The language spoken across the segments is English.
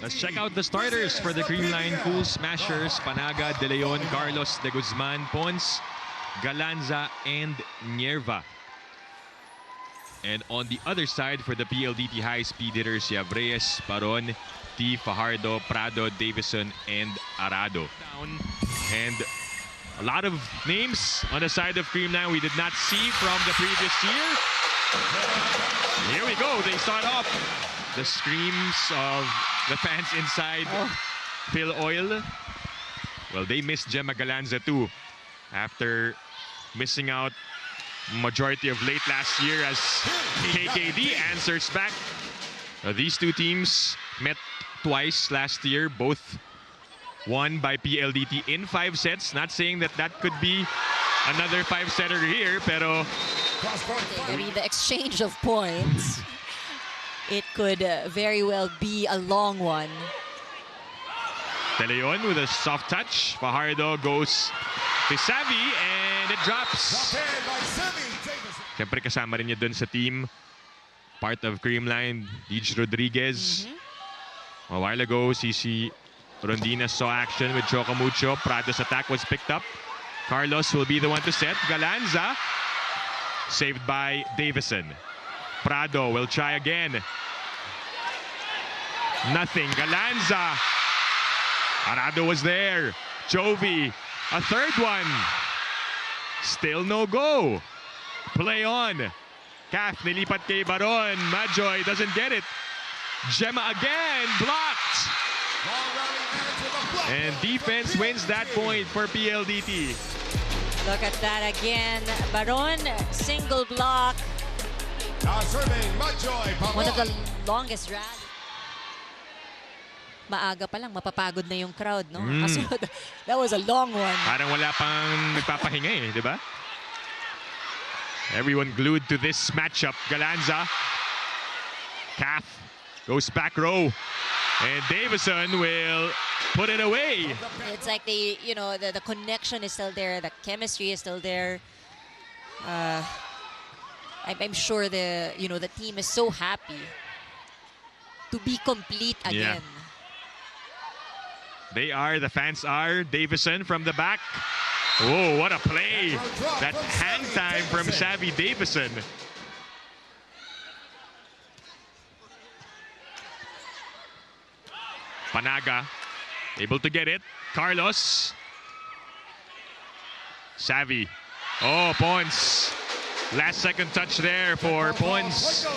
Let's check out the starters for the Creamline Cool Smashers. Panaga, De Leon, Carlos, De Guzman, Pons, Galanza, and Nierva. And on the other side for the PLDT high-speed hitters, you have Reyes, Paron, T, Fajardo, Prado, Davison, and Arado. And a lot of names on the side of Creamline we did not see from the previous year. Here we go. They start off. The screams of the fans inside Phil Oil. Well, they missed Gemma Galanza too after missing out majority of late last year as KKD answers back. These two teams met twice last year, both won by PLDT in 5 sets. Not saying that that could be another 5-setter here, pero I mean, the exchange of points, it could very well be a long one. De Leon with a soft touch. Fajardo goes to Savi and it drops. Siyempre kasama rin niya dun sa team. Part of Creamline, Deej Rodriguez. A while ago, Cici Rondina saw action with Chocamucho. Prado's attack was picked up. Carlos will be the one to set. Galanza, saved by Davison. Prado will try again. Nothing. Galanza. Arado was there. Jovi, a third one. Still no go. Play on. Calf nilipat kay Baron. Majoy doesn't get it. Gemma again, blocked. And defense wins that point for PLDT. Look at that again. Baron, single block. One of the longest rallies. Maaga pa lang, mapapagod na yung crowd, no? That was a long one. Parang wala pang nagpapahinga eh, di ba? Everyone glued to this matchup. Galanza. Calf goes back row. And Davison will put it away. It's like the connection is still there. The chemistry is still there. I'm sure the team is so happy to be complete again. Yeah. They are, the fans are. Davison from the back. Oh, what a play. That hang time from Savi Davidson. Panaga, able to get it. Carlos. Savi. Oh, Pons. Last second touch there for Pons.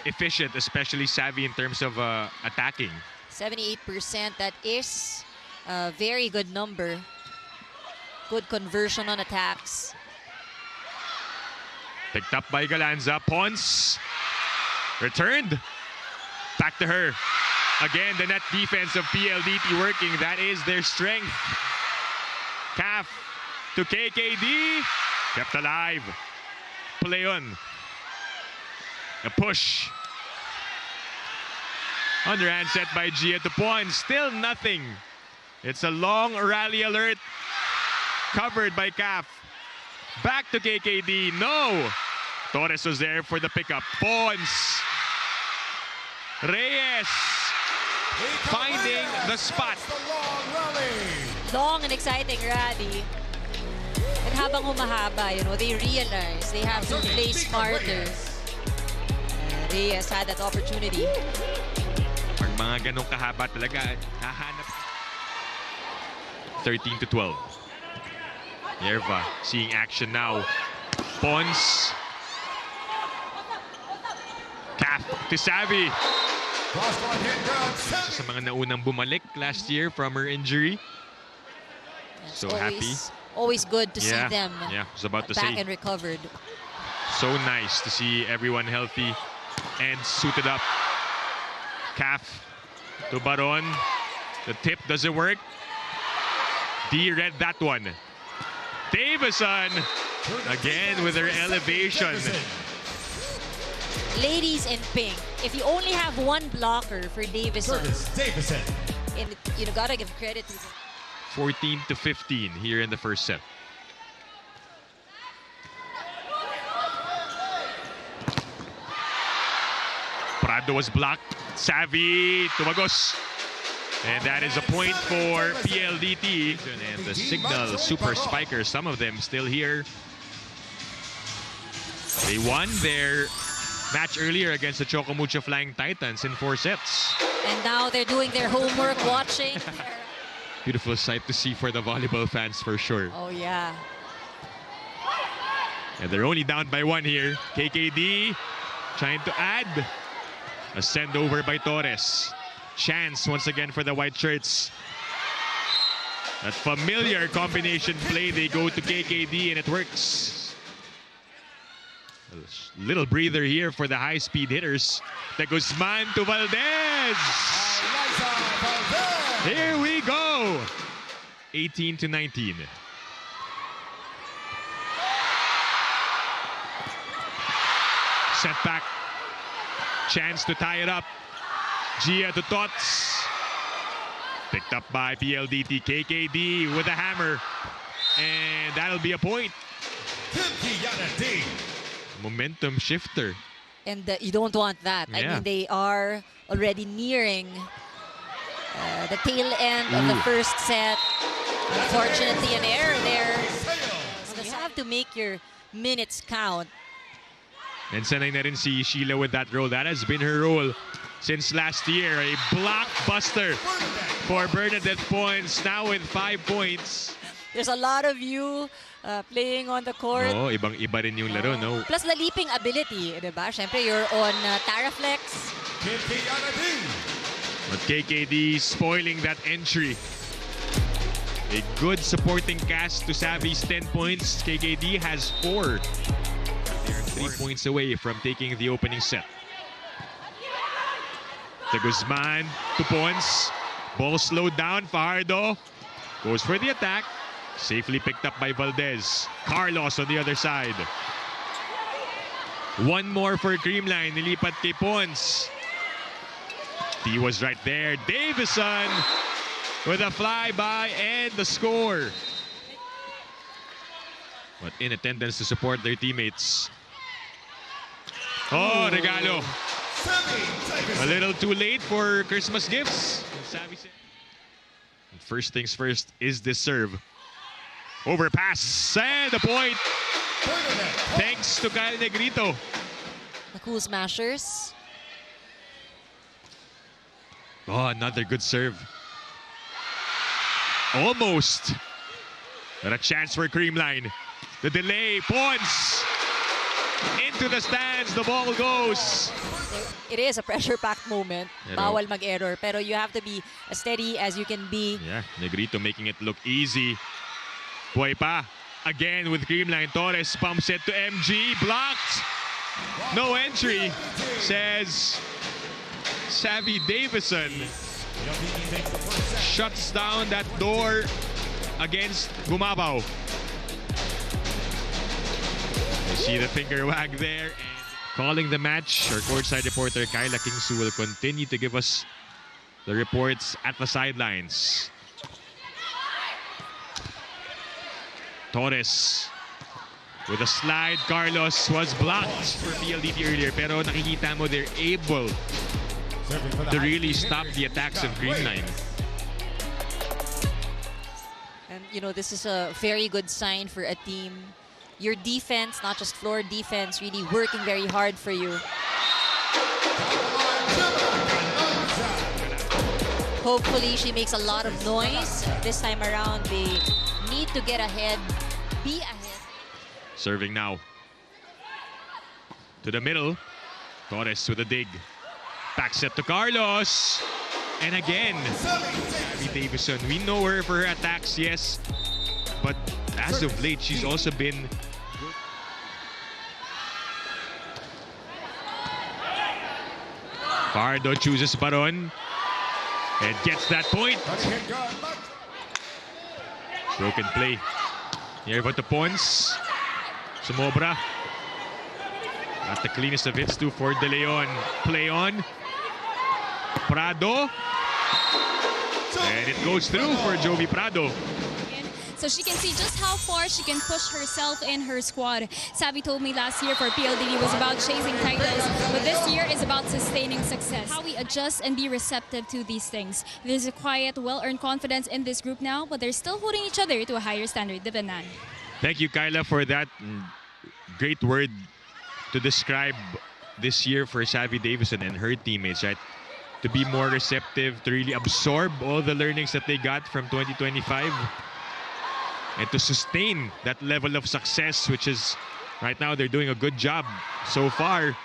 Efficient, especially Savi in terms of attacking. 78%, that is a very good number. Good conversion on attacks. Picked up by Galanza. Pons. Returned. Back to her. Again, the net defense of PLDT working. That is their strength. Calf to KKD. Kept alive. Play on. A push. Underhand set by Gia to Pons. Still nothing. It's a long rally alert. Covered by Calf. Back to KKD. No. Torres was there for the pickup. Pons. Reyes. Finding the spot. Long and exciting rally. And habang humahaba, they realize they have to play smarter. Reyes had that opportunity. Pag mga ganong kahaba talaga, hahanap. 13-12. Nierva seeing action now. Pons. Calf to Savi. Sa mga naunang bumalik last year from her injury. It's so happy. Always good to see them was about to back say. and recovered. So nice to see everyone healthy and suited up. Calf to Baron. The tip doesn't work. D read that one. Davison again with her elevation. Ladies in pink, if you only have one blocker for Davison, and you gotta give credit to them. 14-15 here in the first set. Prado was blocked. Savi tumagos. And that is a point for PLDT. And the Signal Super Spikers, some of them still here. They won their match earlier against the Chocomucho Flying Titans in 4 sets. And now they're doing their homework, watching. Beautiful sight to see for the volleyball fans for sure. Oh, yeah. And they're only down by 1 here. KKD trying to add. A send over by Torres. Chance once again for the white shirts. That familiar combination play, they go to KKD and it works. A little breather here for the high-speed hitters. De Guzman to Valdez. Here we go. 18-19. Setback. Chance to tie it up. Gia to Tots. Picked up by PLDT. KKD with a hammer. And that'll be a point. Momentum shifter. And you don't want that. I mean, they are already nearing the tail end of the first set. Unfortunately, an error there. So you have to make your minutes count. And sanay na rin si Sheila with that role. That has been her role since last year. A blockbuster for Bernadette Points, now with 5 points. There's a lot of you playing on the court. Oo, ibang-iba rin yung laro, no? Plus the leaping ability, diba? Siyempre, you're on Taraflex. But KKD spoiling that entry. A good supporting cast to Savi's 10 points. KKD has 4. They're 3 points away from taking the opening set. De Guzman to Pons. Ball slowed down. Fajardo goes for the attack. Safely picked up by Valdez. Carlos on the other side. One more for Creamline. Nilipat kay Pons. He was right there. Davison with a flyby and the score. But in attendance to support their teammates. Oh, regalo. A little too late for Christmas gifts. First things first is this serve. Overpass and the point. Thanks to Kyle Negrito. The Cool Smashers. Oh, another good serve. Almost. But a chance for Creamline. The delay. Pons. Into the stands. The ball goes. It is a pressure-packed moment. Bawal mag-error. Pero you have to be as steady as you can be. Yeah, Negrito making it look easy. Buhay pa. Again with Creamline. Torres pumps it to MG. Blocked. No entry, says Savi Davidson. Shuts down that door against Gumabaw. You see the finger wag there. And calling the match, our courtside reporter Kyla Kingsu will continue to give us the reports at the sidelines. Torres with a slide. Carlos was blocked for PLDT earlier, pero nakikita mo they're able to really stop the attacks of Creamline. And you know, this is a very good sign for a team. Your defense, not just floor defense, really working very hard for you. Hopefully she makes a lot of noise. This time around, they need to get ahead, be ahead. Serving now. To the middle. Torres with a dig. Back set to Carlos. And again, Savi Davidson. We know her for her attacks, yes. But as of late, she's also been good. Pardo chooses Baron. And gets that point. Broken play. Here but the Pons. Sumobra. At the cleanest of hits too for De Leon. Play on. Prado. And it goes through for Jovi Prado. so she can see just how far she can push herself and her squad. Savi told me last year for PLDT was about chasing titles, but this year is about sustaining success. How we adjust and be receptive to these things. There's a quiet, well-earned confidence in this group now, but they're still holding each other to a higher standard. Dibanan. Thank you, Kyla, for that great word to describe this year for Savi Davidson and her teammates, right? To be more receptive, to really absorb all the learnings that they got from 2025 and to sustain that level of success, which is right now they're doing a good job so far.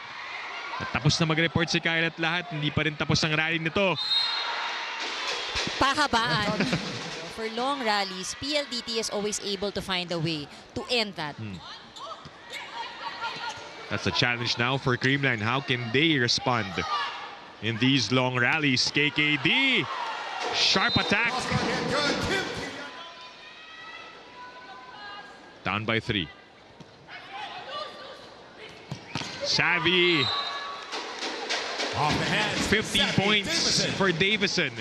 At tapos na mag-report si Kyla at lahat, hindi pa rin tapos ang rally nito. Pahabaan. For long rallies, PLDT is always able to find a way to end that. That's a challenge now for Creamline. How can they respond in these long rallies? KKD, sharp attack. Down by 3. Savi. 15 points for Davison.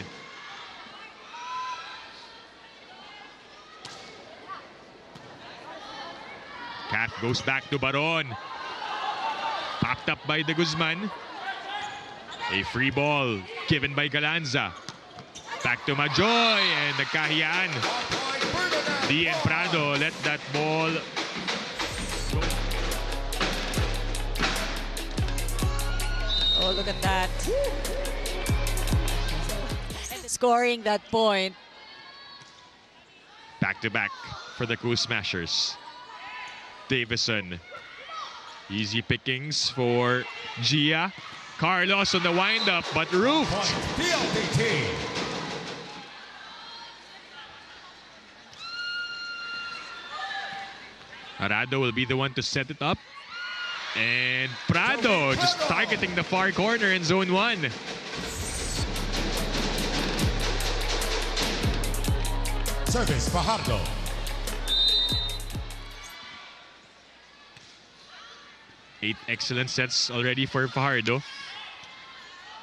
Cat goes back to Baron. Popped up by De Guzman. A free ball given by Galanza. Back to Majoy and nagkahiyaan. Dian Prado let that ball go. Oh, look at that. And scoring that point. Back to back for the Cool Smashers. Davison. Easy pickings for Gia. Carlos on the wind-up, but roofed. PLDT. Arado will be the one to set it up. And Prado just targeting the far corner in zone 1. Service Fajardo. 8 excellent sets already for Fajardo.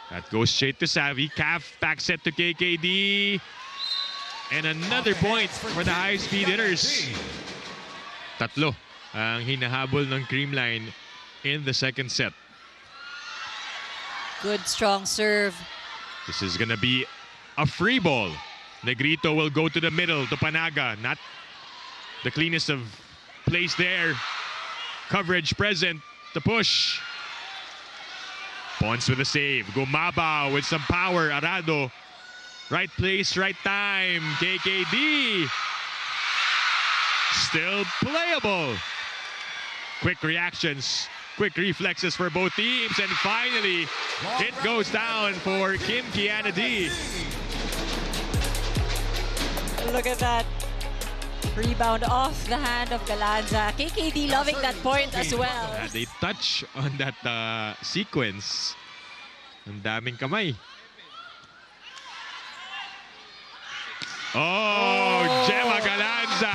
That goes straight to Savi. Calf back set to KKD. And another point for the high-speed hitters. Tatlo ang hinahabol ng Creamline in the second set. Good strong serve. This is gonna be a free ball. Negrito will go to the middle to Panaga. Not the cleanest of plays there. Coverage present. The push. Pons with a save. Gumaba with some power. Arado. Right place, right time. KKD. Still playable. Quick reactions. Quick reflexes for both teams. And finally, it goes down for Kim Kiana D. Look at that. Rebound off the hand of Galanza. KKD loving that point as well. Had a touch on that sequence. Ang daming kamay. Oh, Gemma Galanza.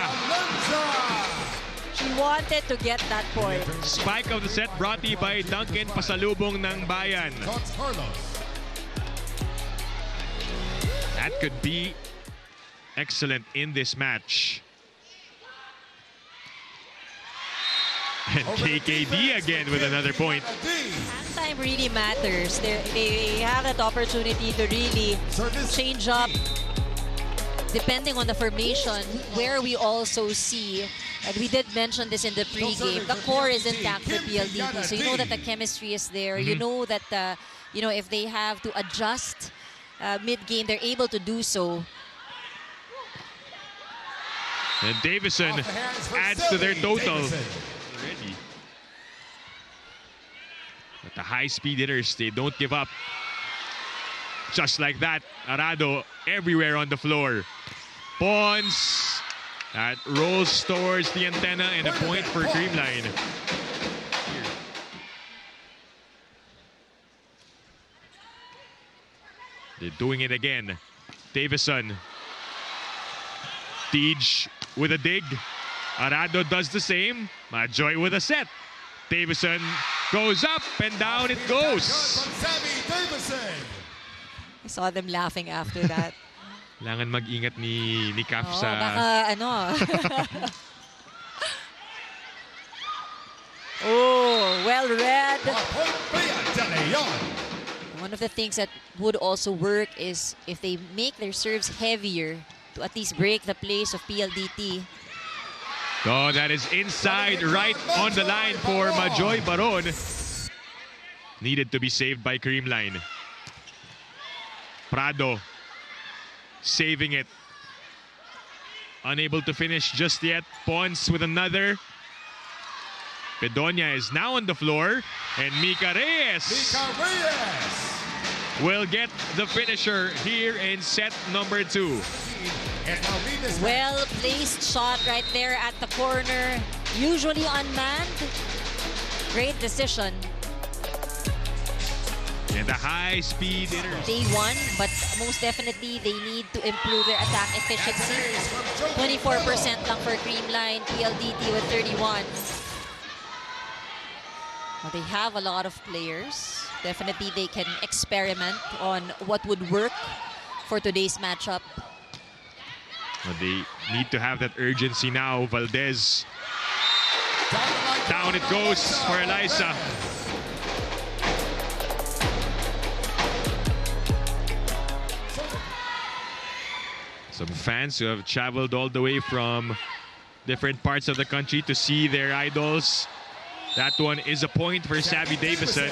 She wanted to get that point. Spike of the set brought to you by Duncan Pasalubong ng Bayan. That could be excellent in this match. And KKD again with another point. Time really matters. They have that opportunity to really change up depending on the formation, where we also see, and we did mention this in the pregame, the core is intact for PLDT. So you know that the chemistry is there. You know that if they have to adjust mid-game, they're able to do so. And Davison adds to their total. Already. But the high-speed hitters, they don't give up. Just like that, Arado everywhere on the floor. Pons, that rolls towards the antenna and a point for Creamline. They're doing it again. Davison. Tej with a dig. Arado does the same. Majoy with a set. Davison goes up and down it goes. Savi Davidson. I saw them laughing after that. Kailangan mag-ingat ni Kaf Oh, sa... baka ano. Oh, well read. One of the things that would also work is if they make their serves heavier to at least break the place of PLDT. Oh, that is inside, right on the line for Majoy Baron. Needed to be saved by Creamline. Prado saving it. Unable to finish just yet. Pons with another. Bedonia is now on the floor. And Mika Reyes will get the finisher here in set number 2. Well-placed shot right there at the corner. Usually unmanned. Great decision. And the high-speed hitter. They won, but most definitely they need to improve their attack efficiency. 24% lang for Creamline, PLDT with 31. Well, they have a lot of players. Definitely they can experiment on what would work for today's matchup. Well, they need to have that urgency now. Valdez. Down it goes for Eliza. Some fans who have traveled all the way from different parts of the country to see their idols. That one is a point for Savi Davidson.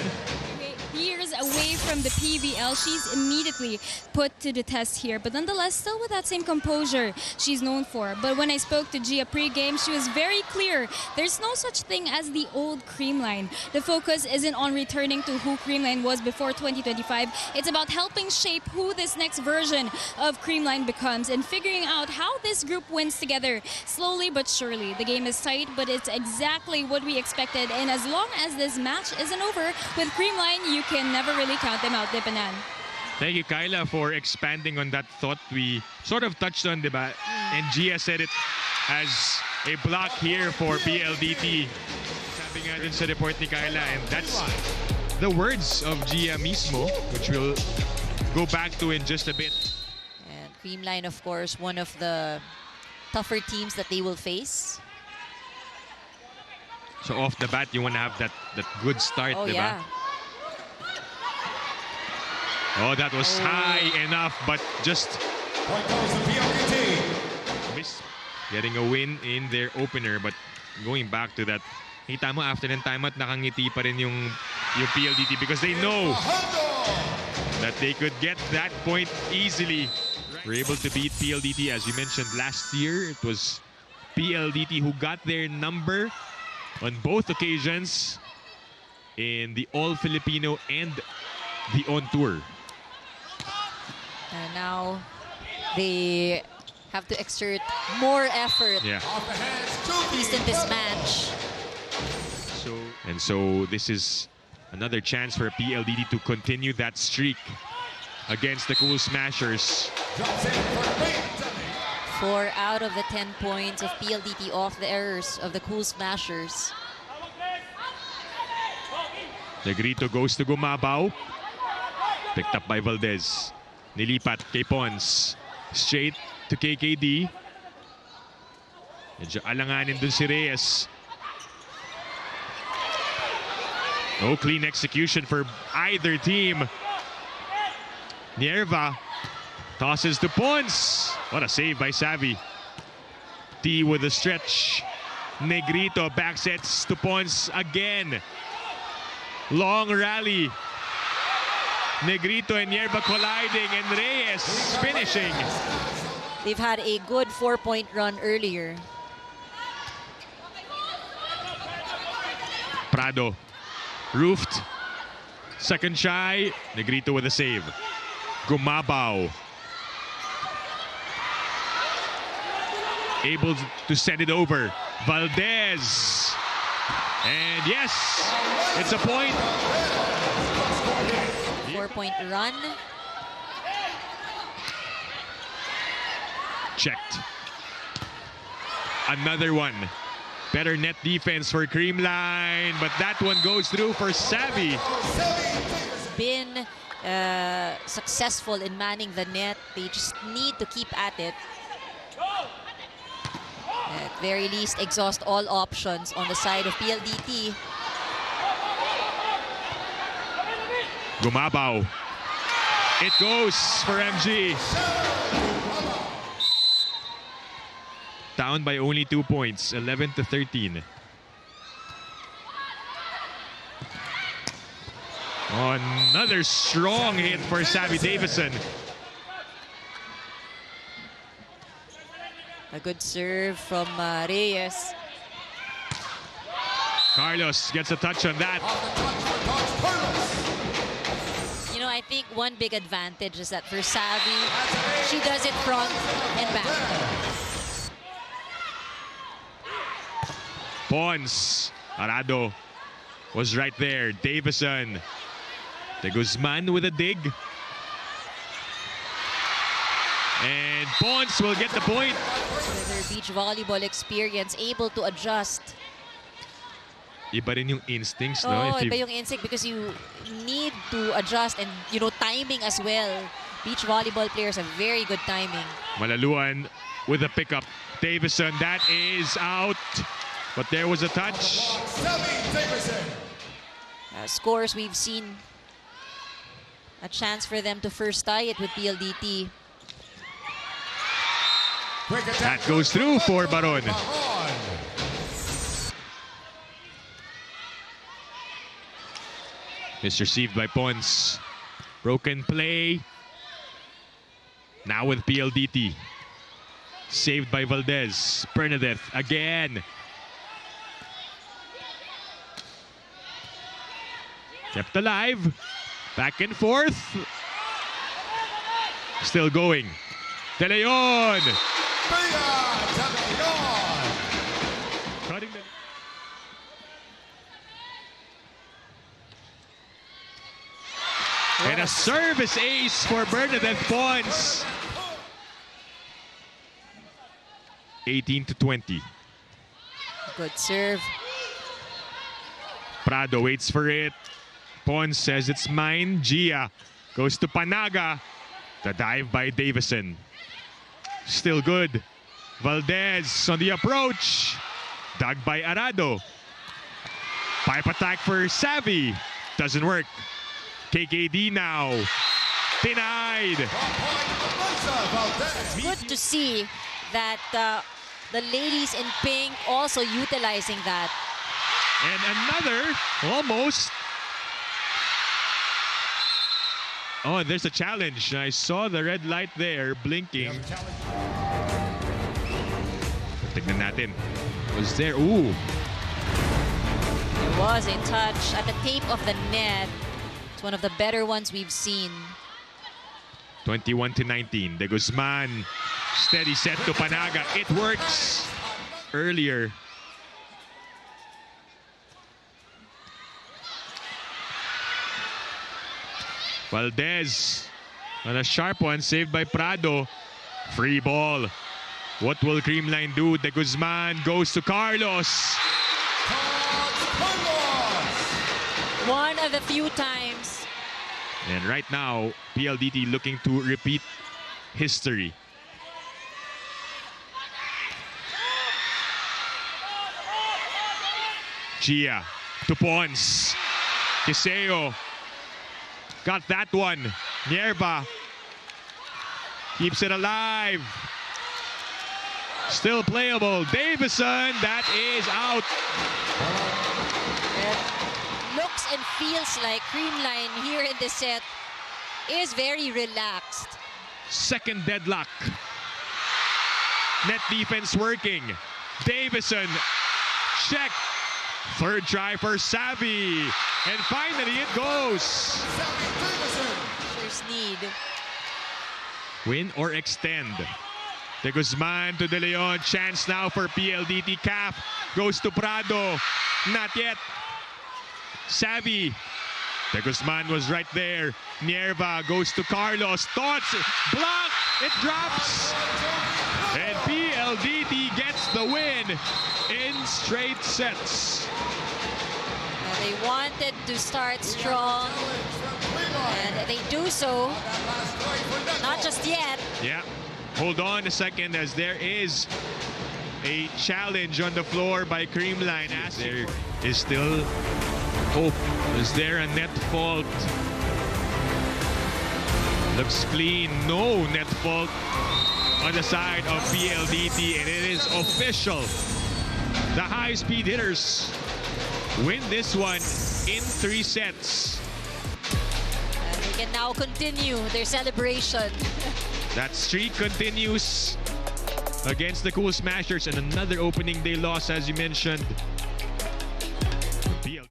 Years away from the PVL, she's immediately put to the test here. But nonetheless, still with that same composure she's known for. But when I spoke to Gia pre-game, she was very clear. There's no such thing as the old Creamline. The focus isn't on returning to who Creamline was before 2025. It's about helping shape who this next version of Creamline becomes and figuring out how this group wins together. Slowly but surely. The game is tight, but it's exactly what we expected. And as long as this match isn't over, with Creamline, you can never really count them out, Dipanan. Thank you, Kyla, for expanding on that thought we sort of touched on, diba? And Gia said it as a block here for PLDT. Sabi nga dun sa report ni Kyla, and that's the words of Gia mismo, which we'll go back to in just a bit. And Creamline, of course, one of the tougher teams that they will face. So off the bat, you want to have that good start, Oh, diba? yeah. Oh, that was high enough, but just missed getting a win in their opener. But going back to that, kita mo after ng timeout, nakangiti pa rin yung PLDT because they know that they could get that point easily. We're able to beat PLDT, as you mentioned last year. It was PLDT who got their number on both occasions in the All-Filipino and the On Tour. And now they have to exert more effort, at least in this match. So this is another chance for PLDT to continue that streak against the Cool Smashers. 4 out of the 10 points of PLDT off the errors of the Cool Smashers. Negrito goes to Gumabaw. Picked up by Valdez. Nilipat kay Pons. Straight to KKD. Medyo alanganin dun si Reyes. No clean execution for either team. Nierva tosses to Pons. What a save by Savi. T with a stretch. Negrito backsets to Pons again. Long rally. Negrito and Nierva colliding, and Reyes finishing. They've had a good 4-point run earlier. Prado roofed. Second shy. Negrito with a save. Gumabaw able to send it over. Valdez. And yes, it's a point. 4-point run. Checked. Another one. Better net defense for Creamline, but that one goes through for Savi. Been successful in manning the net. They just need to keep at it. At very least, exhaust all options on the side of PLDT. Gumabaw. It goes for MG. Down by only 2 points, 11-13. Another strong hit for Savi Davidson. A good serve from Reyes. Carlos gets a touch on that. You know, I think one big advantage is that for Savi, she does it front and back. Pons. Arado was right there. Davison. De Guzman with a dig. And Pons will get the point. With her beach volleyball experience, able to adjust. Iba rin yung instincts, no? Oh, iba yung instinct because you need to adjust and, you know, timing as well. Beach volleyball players have very good timing. Malaluan with a pickup. Davison, that is out. But there was a touch. Scores we've seen. A chance for them to first tie it with PLDT. That goes through for Baron. It's received by Pons. Broken play. Now with PLDT. Saved by Valdez. Bernadette again. Kept alive. Back and forth. Still going. De Leon. Cutting the... And a service ace for Bernadette Pons. 18-20. Good serve. Prado waits for it. Pons says it's mine. Gia goes to Panaga. The dive by Davison. Still good. Valdez on the approach. Dug by Arado. Pipe attack for Savi. Doesn't work. KKD now. Denied. It's good to see that the ladies in pink also utilizing that. And another almost. Oh, and there's a challenge. I saw the red light there blinking. Tignan natin. Was there? Ooh. There was a touch at the tape of the net. It's one of the better ones we've seen. 21-19. De Guzman. Steady set to Panaga. It works earlier. Valdez on a sharp one, saved by Prado. Free ball. What will Creamline do? De Guzman goes to Carlos. One of the few times. And right now, PLDT looking to repeat history. Gia to Pons. Kiseo. Got that one. Nierva keeps it alive. Still playable. Davison, that is out. It looks and feels like Creamline here in this set is very relaxed. Second deadlock. Net defense working. Davison, check. Third try for Savi. And finally it goes. First need. Win or extend. De Guzman to De Leon. Chance now for PLDT. Calf goes to Prado. Not yet. Savi. De Guzman was right there. Nierva goes to Carlos. Thoughts. Block. It drops. And PLDT gets the win in straight sets. They wanted to start strong. And they do so. Not just yet. Yeah. Hold on a second, as there is a challenge on the floor by Creamline. There is still hope. Is there a net fault? Looks clean. No net fault on the side of PLDT, and it is official. The high-speed hitters win this one in 3 sets. And they can now continue their celebration. That streak continues against the Cool Smashers, and another opening day loss, as you mentioned.